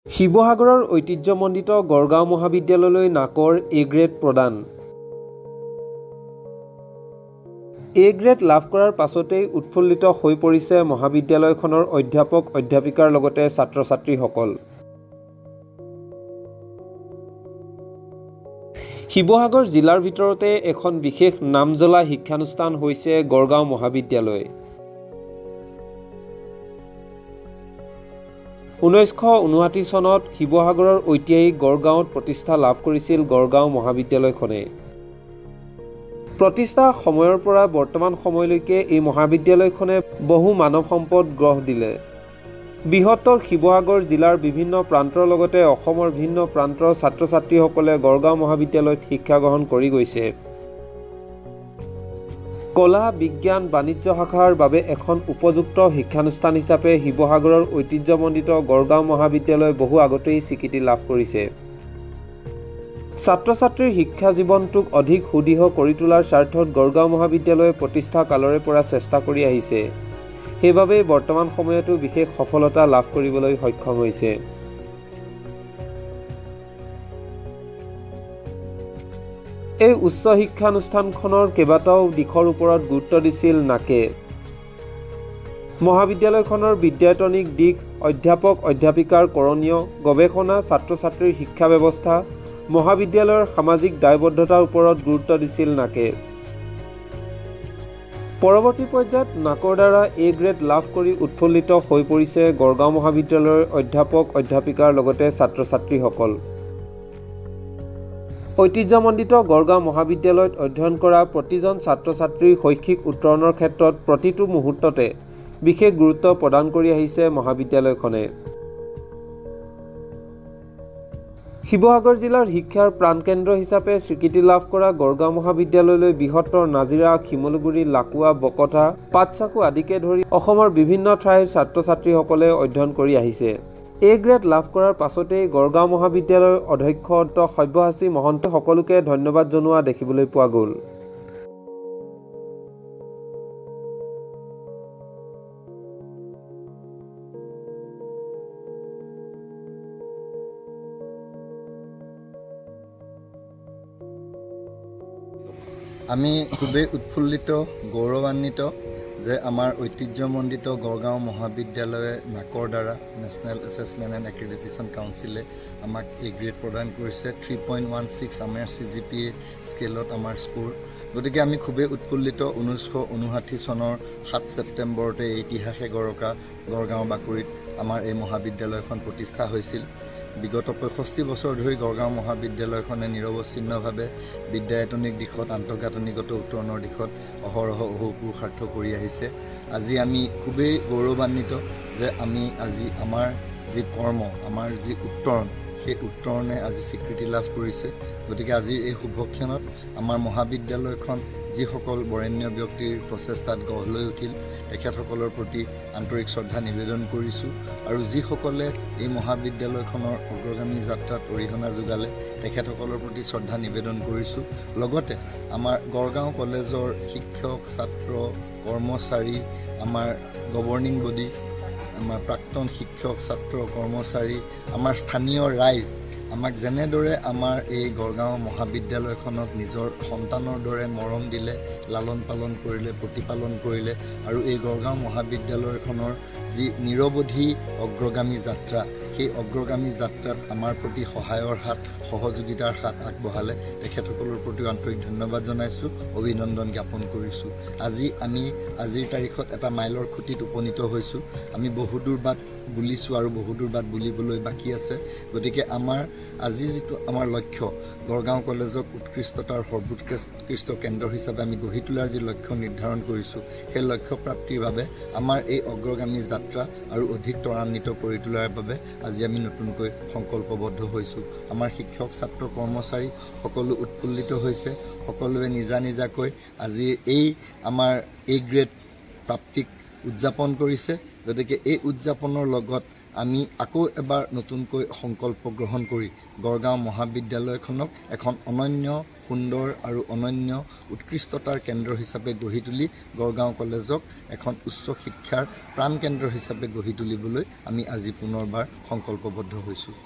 শিৱসাগৰৰ ঐতিহ্যমণ্ডিত গড়গাঁও মহাবিদ্যালয়লৈ নাকৰ এ গ্ৰেড প্ৰদান। এ গ্ৰেড লাভ কৰাৰ পাছতেই উৎফুল্লিত হৈ পৰিছে মহাবিদ্যালয়খনৰ অধ্যাপক অধ্যাপিকাৰ লগতে ছাত্ৰ ছাত্ৰীসকল। শিৱসাগৰ জিলাৰ ভিতৰতে এখন বিশেষ নামজ্বলা শিক্ষানুষ্ঠান হৈছে গড়গাঁও মহাবিদ্যালয়। 1959 চনত শিৱসাগৰৰ ঐতিহাসিক গড়গাঁৱত প্ৰতিষ্ঠা লাভ কৰিছিল গড়গাঁও মহাবিদ্যালয়খনে। প্ৰতিষ্ঠা সময়ৰ পৰা বৰ্তমান সময়লৈকে এই মহাবিদ্যালয়খনে বহু মানৱ সম্পদ গঢ় দিলে। বৃহত্তৰ শিৱসাগৰ জিলাৰ বিভিন্ন প্ৰান্তৰ লগতে অসমৰ ভিন্ন প্ৰান্তৰ ছাত্ৰ ছাত্ৰীসকলে গড়গাঁও মহাবিদ্যালয়ত শিক্ষা গ্ৰহণ কৰি গৈছে। কলা, বিজ্ঞান, বাণিজ্য শাখাৰ বাবে এখন উপযুক্ত শিক্ষানুষ্ঠান হিচাপে শিৱসাগৰৰ ঐতিহ্যমণ্ডিত গড়গাঁও মহাবিদ্যালয় বহু আগতেই স্বীকৃতি লাভ কৰিছে। ছাত্ৰ ছাত্ৰীৰ শিক্ষা জীৱনটোক অধিক সুদৃঢ় কৰি তোলাৰ স্বাৰ্থত গড়গাঁও মহাবিদ্যালয়ে প্ৰতিষ্ঠা কালৰে পৰা চেষ্টা কৰি আহিছে। সেইবাবে বৰ্তমান সময়তো বিশেষ সফলতা লাভ কৰিবলৈ সক্ষম হৈছে। এই উচ্চ শিক্ষানুষ্ঠানখনৰ কেইবাটাও দিশৰ ওপৰত গুৰুত্ব দিছিল নাকে। মহাবিদ্যালয়খনৰ বিদ্যায়তনিক দিশ, অধ্যাপক অধ্যাপিকাৰ কৰণীয়, গৱেষণা, ছাত্ৰ ছাত্ৰীৰ শিক্ষা ব্যৱস্থা, মহাবিদ্যালয়ৰ সামাজিক দায়বদ্ধতাৰ ওপৰত গুৰুত্ব দিছিল নাকে। পৰৱৰ্তী পৰ্যায়ত নাকৰ দ্বাৰা এ গ্ৰেড লাভ কৰি উৎফুল্লিত হৈ পৰিছে গড়গাঁও মহাবিদ্যালয়ৰ অধ্যাপক অধ্যাপিকাৰ লগতে ছাত্ৰ ছাত্ৰীসকল। ঐতিহ্যমণ্ডিত গড়গাঁও মহাবিদ্যালয়ত অধ্যয়ন কৰা প্ৰতিজন ছাত্ৰ ছাত্ৰীৰ শৈক্ষিক উত্তৰণৰ ক্ষেত্ৰত প্ৰতিটো মুহূৰ্ততে বিশেষ গুৰুত্ব প্ৰদান কৰি আহিছে মহাবিদ্যালয়খনে। শিৱসাগৰ জিলাৰ শিক্ষাৰ প্ৰাণকেন্দ্ৰ হিচাপে স্বীকৃতি লাভ কৰা গড়গাঁও মহাবিদ্যালয়লৈ বৃহত্তৰ নাজিৰা, শিমলুগুৰি, লাকুৱা, বকতা, পাটচাকু আদিকে ধৰি অসমৰ বিভিন্ন ঠাইৰ ছাত্ৰ ছাত্ৰীসকলে অধ্যয়ন কৰি আহিছে। এ গ্ৰেড লাভ কৰাৰ পাছতেই গড়গাঁও মহাবিদ্যালয়ৰ অধ্যক্ষ সব্যসাচী মহন্ত সকলোকে ধন্যবাদ জনোৱা দেখিবলৈ পোৱা গ'ল। আমি খুবেই উৎফুল্লিত, গৌৰৱান্বিত যে আমাৰ ঐতিহ্যমণ্ডিত গড়গাঁও মহাবিদ্যালয়ে নাকৰ দ্বাৰা নেশ্যনেল এছেছমেণ্ট এণ্ড এক্ৰেডিটেশ্যন কাউন্সিলে আমাক এ গ্ৰেড প্ৰদান কৰিছে। 3.16 আমাৰ CGPA স্কেলত আমাৰ স্ক'ৰ। গতিকে আমি খুবেই উৎফুল্লিত। 1959 চনৰ 7 ছেপ্টেম্বৰতে এই ইতিহাসে গৰকা গড়গাঁও বাকৰিত আমাৰ এই মহাবিদ্যালয়খন প্ৰতিষ্ঠা হৈছিল। বিগত 65 বছৰ ধৰি গড়গাঁও মহাবিদ্যালয়খনে নিৰৱচ্ছিন্নভাৱে বিদ্যায়তনিক দিশত, আন্তঃগাঁথনিগত উত্তৰণৰ দিশত অহৰহ পুৰুষাৰ্থ কৰি আহিছে। আজি আমি খুবেই গৌৰৱান্বিত যে আমি আজি আমাৰ যি কৰ্ম, আমাৰ যি উত্তৰণ, সেই উত্তৰণে আজি স্বীকৃতি লাভ কৰিছে। গতিকে আজিৰ এই শুভক্ষণত আমাৰ মহাবিদ্যালয়খন যিসকল বৰেণ্য ব্যক্তিৰ প্ৰচেষ্টাত গঢ় লৈ উঠিল, তেখেতসকলৰ প্ৰতি আন্তৰিক শ্ৰদ্ধা নিবেদন কৰিছোঁ। আৰু যিসকলে এই মহাবিদ্যালয়খনৰ অগ্ৰগামী যাত্ৰাত অৰিহণা যোগালে, তেখেতসকলৰ প্ৰতি শ্ৰদ্ধা নিবেদন কৰিছোঁ। লগতে আমাৰ গড়গাঁও কলেজৰ শিক্ষক, ছাত্ৰ, কৰ্মচাৰী, আমাৰ গভৰ্ণিং বডি, আমাৰ প্ৰাক্তন শিক্ষক, ছাত্ৰ, কৰ্মচাৰী, আমাৰ স্থানীয় ৰাইজ আমাক যেনেদৰে আমাৰ এই গড়গাঁও মহাবিদ্যালয়খনক নিজৰ সন্তানৰ দৰে মৰম দিলে, লালন পালন কৰিলে, প্ৰতিপালন কৰিলে, আৰু এই গড়গাঁও মহাবিদ্যালয়খনৰ যি নিৰৱধি অগ্ৰগামী যাত্ৰা, সেই অগ্ৰগামী যাত্ৰাত আমাৰ প্ৰতি সহায়ৰ হাত, সহযোগিতাৰ হাত আগবঢ়ালে, তেখেতসকলৰ প্ৰতিও আন্তৰিক ধন্যবাদ জনাইছোঁ, অভিনন্দন জ্ঞাপন কৰিছোঁ। আজিৰ তাৰিখত এটা মাইলৰ খুঁটিত উপনীত হৈছোঁ। আমি বহুদূৰ বাট বুলিছোঁ আৰু বহুদূৰ বাট বুলিবলৈ বাকী আছে। গতিকে আজি যিটো আমাৰ লক্ষ্য, গড়গাঁও কলেজক উৎকৃষ্টতাৰ সৰ্বোৎকৃষ্ট কেন্দ্ৰ হিচাপে আমি গঢ়ি তোলাৰ যি লক্ষ্য নিৰ্ধাৰণ কৰিছোঁ, সেই লক্ষ্য প্ৰাপ্তিৰ বাবে আমাৰ এই অগ্ৰগামী যাত্ৰা আৰু অধিক ত্বৰান্বিত কৰি তোলাৰ বাবে আজি আমি নতুনকৈ সংকল্পবদ্ধ হৈছোঁ। আমাৰ শিক্ষক, ছাত্ৰ, কৰ্মচাৰী সকলো উৎফুল্লিত হৈছে। সকলোৱে নিজা নিজাকৈ আজিৰ এই আমাৰ এ গ্ৰেড প্ৰাপ্তিক উদযাপন কৰিছে। গতিকে এই উদযাপনৰ লগত আমি আকৌ এবাৰ নতুনকৈ সংকল্প গ্ৰহণ কৰি গড়গাঁও মহাবিদ্যালয়খনক এখন অনন্য সুন্দৰ আৰু অনন্য উৎকৃষ্টতাৰ কেন্দ্ৰ হিচাপে গঢ়ি তুলি গড়গাঁও কলেজক এখন উচ্চ শিক্ষাৰ প্ৰাণকেন্দ্ৰ হিচাপে গঢ়ি তুলিবলৈ আমি আজি পুনৰবাৰ সংকল্পবদ্ধ হৈছোঁ।